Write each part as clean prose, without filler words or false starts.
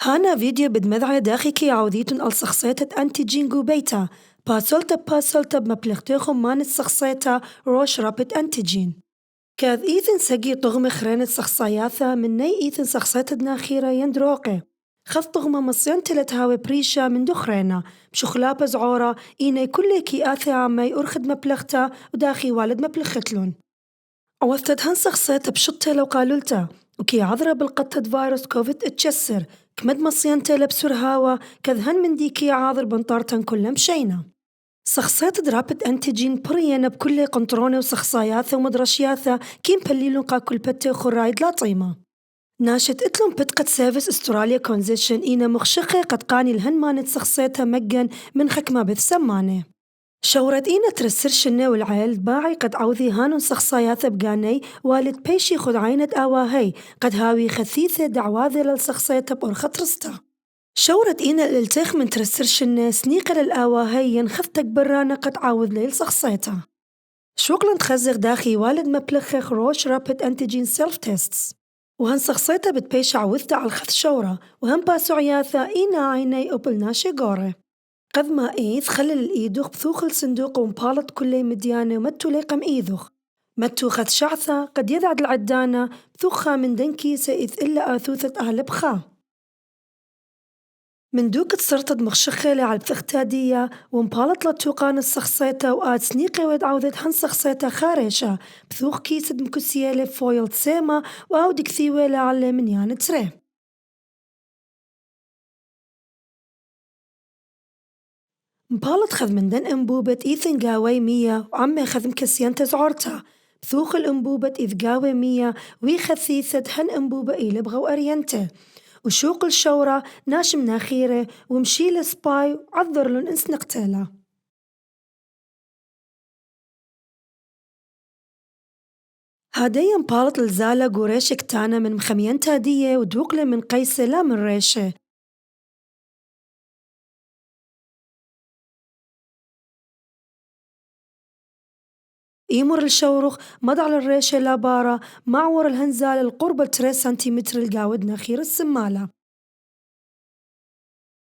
هانا فيديو بدمذعة داخيكي عوديتن الشخصية أنتيجين جو بيتا باسولتا بمبلغتيخم مان الشخصية روش رابط أنتيجين كاذ إيثن سجي طغم خرين الشخصياثا من ني إيثن شخصية ناخيرة يندروقي خذ طغم مصيان تلتهاوي بريشة من دخرينا بشخلابة زعورة إيني كل كي آثي عمي أرخد مبلغتا وداخي والد مبلغتلون عوثت هن شخصية بشطة لو قالولتا وكي عذرة بالقطة فيروس كوفيد اتجسر كمد مصيانته لبسور هاوا كذهن من ديكي عاذر بنطارتن كل مشينا شخصية درابت أنتيجين بريانا بكل قنطرونة وشخصياثة ومدرشياثة كيم بليلون قا كل بتة خرايد لا طيمة ناشت اتلون بتقت سيرفيس استراليا كونزيشن إينا مخشقة قد قاني الهن مانت شخصيتها مجن من خكمة بث سمانة شورت إينا ترسرش الناو العيل باعي قد عوذي هانون شخصياث بقاني والد بيشي خد عينة آواهي قد هاوي خثيثة دعواذي للشخصية بأرخة رستا شورت إينا الالتاخ من ترسرش الناس نيقل الآواهي ينخفتك برانا قد عاوذ ليل شخصيتها شوقلن تخزغ داخي والد مبلخخ روش رابد أنتيجين سيلف تيستس وهن شخصيتها بتبيش عوذتا على الخث شورة وهن باسو عياثا إينا عيني أوبلناشي غوري قد ما إيث خلل الإيدوخ بثوخ الصندوق ومبالط كل مديانة ومتو ليقم إيدوخ متو خذ شعثة قد يذعد العدانة بثوخها من دنكي سإذ إلا آثوثة أهل بخا من دوك تصرتد مخشخة على الفختادية ومبالط لتوقان الشخصية وآت سنيقة ود عوذت هن شخصية خارشة بثوخ كيسد مكسيالة فويل تسيما وعود كثيوة لعلى من يعني تريه مبالط خذ من دن أنبوبة إيثن قاوي مية وعمي خذ مكسيان تزعورتا بثوخ الأنبوبة إذ قاوي مية وي خثيثة هن أنبوبة إيلي بغو أرينته وشوق الشورة ناشم ناخيره ومشيل سباي وعذر لن انس نقتاله هاديا مبالط الزالة قوريش كتانا من مخميان تادية ودوقله من قيسة لا من ريشة يمر الشورخ مضع للريشة لابارة معور الهنزال القرب 3 سنتيمتر القاود ناخير السمالة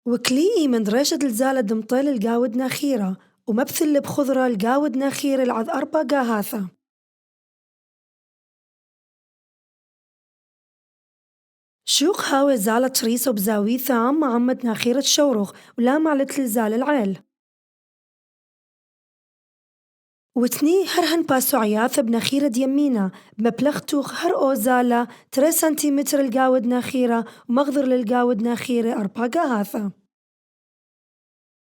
وكليئي من ريشة الزالة دمطيل القاود ناخيرة ومبثل بخضرة القاود ناخير العذ 4 قاهاثة شوق هاوي زالة تريسو بزاويثة عمد ناخيرة شورخ ولا معلت الزال العيل وتني هرهن باسو عياثة بناخيرة ديمينا بمبلغتوخ هر أوزالة 3 سنتيمتر القاود ناخيرة ومغذر للقاود ناخيرة 4 قاهاثة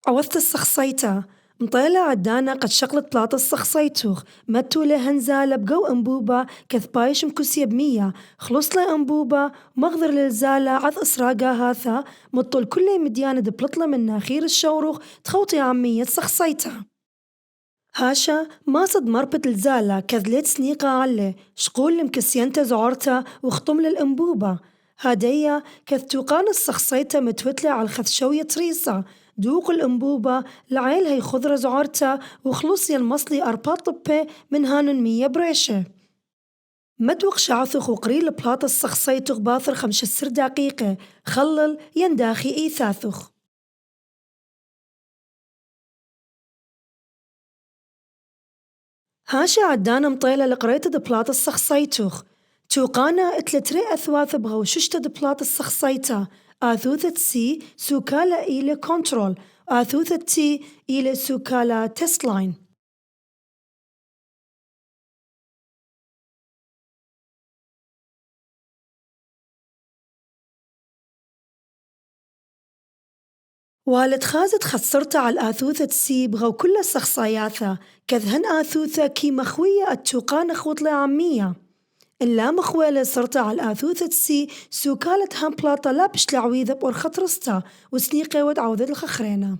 عوضت الشخصيتا مطيلة عدانا قد شقلت بلاط الشخصيتوخ متو لهنزالة بقو أنبوبة كثبايش مكسية ب100 خلص له أنبوبة مغذر للزالة عذ إسراقا هاثا مطل كل مديانة دبلطلة من ناخير الشوروخ تخوطي عمية شخصيتا هاشا ما صد مربط الزالة كذلت سنيقة علي شقول مكسينتا زعرتا وخطم للأنبوبة هادية كذ توقان الشخصيتا متوتلة على الخذشوية تريسا دوق الأنبوبة العيل هي خضرة زعرتا وخلصي المصلي 4 طبة من هانن 100 بريشة مدوق شعثخ وقريل البلاط الشخصيتوخ باثر 15 دقيقة خلل ينداخي إيثاثخ هاشا عدانا مطيلة لقريت دبلاط الشخصيتوخ توقانا اتلتري أثواث بغو ششتا دبلاط الشخصيتا آثوثة سي سوكالا إلى كنترول آثوثة تي إلى سوكالا تيست لاين والد خازت خسرتا على الآثوثة سي بغو كل الشخصياثا كذهن آثوثة كي مخوية التوقان خوطلة عمية إلا مخويلة صرتا على الآثوثة سي سوكالة هامبلاطة لا بش لعويذة بأرخة رستا وسنيقة ود عوذة الخخرينة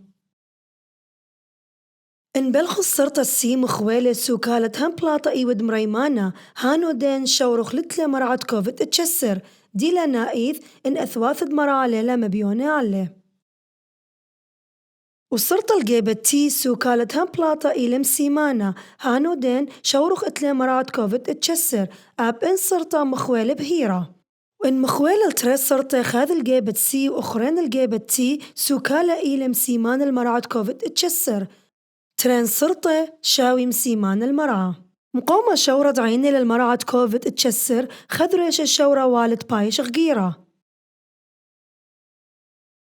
إن بلخص صرتا السي مخويلة سوكالة هامبلاطة إيود مريمانا هانو دين شورخ لتلة مرعة كوفيد اتشسر دي لنائث إن أثواث مرعة ليلة مبيونة عليه وصرت الجيبة تي سوكالة هامبلاطة إلى مسيمانة هانو دين شورخ اتلي مرات كوفيد اتشسر أب إن صرتا مخويل بهيرة وإن مخويل التريس صرتي خاذ الجيبة سي وأخرين الجيبة تي سوكالا إيلم سيمان المرعى كوفيد اتشسر ترين صرتي شاوي مسيمان المرعى مقومة شورة عيني للمرعى كوفيد اتشسر خذ ريش الشورة والد بايش غيرة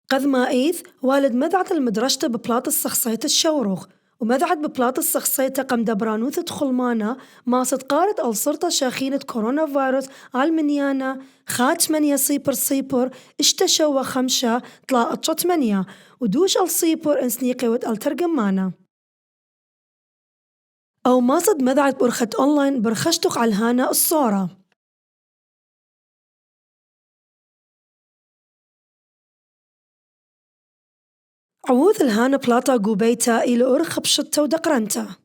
قد ما إيث والد مذعت المدرشة ببلاط السخصية الشوروخ ومذعت ببلاط السخصية قم دبرانوث تخلمانا ما صدقارت الصرطة شاخينة كورونا فيروس عالمنيانا خات 8 صيبر اشتشوا خمشة طلا اتشو 8 ودوش الصيبر انسنيقي الترجمانا أو ما صد مذعت برخة أونلاين برخشتق على الهانا الصورة عوذ الهانا بلاطا قوبيتا إلى أرخب شطة ودقرنتا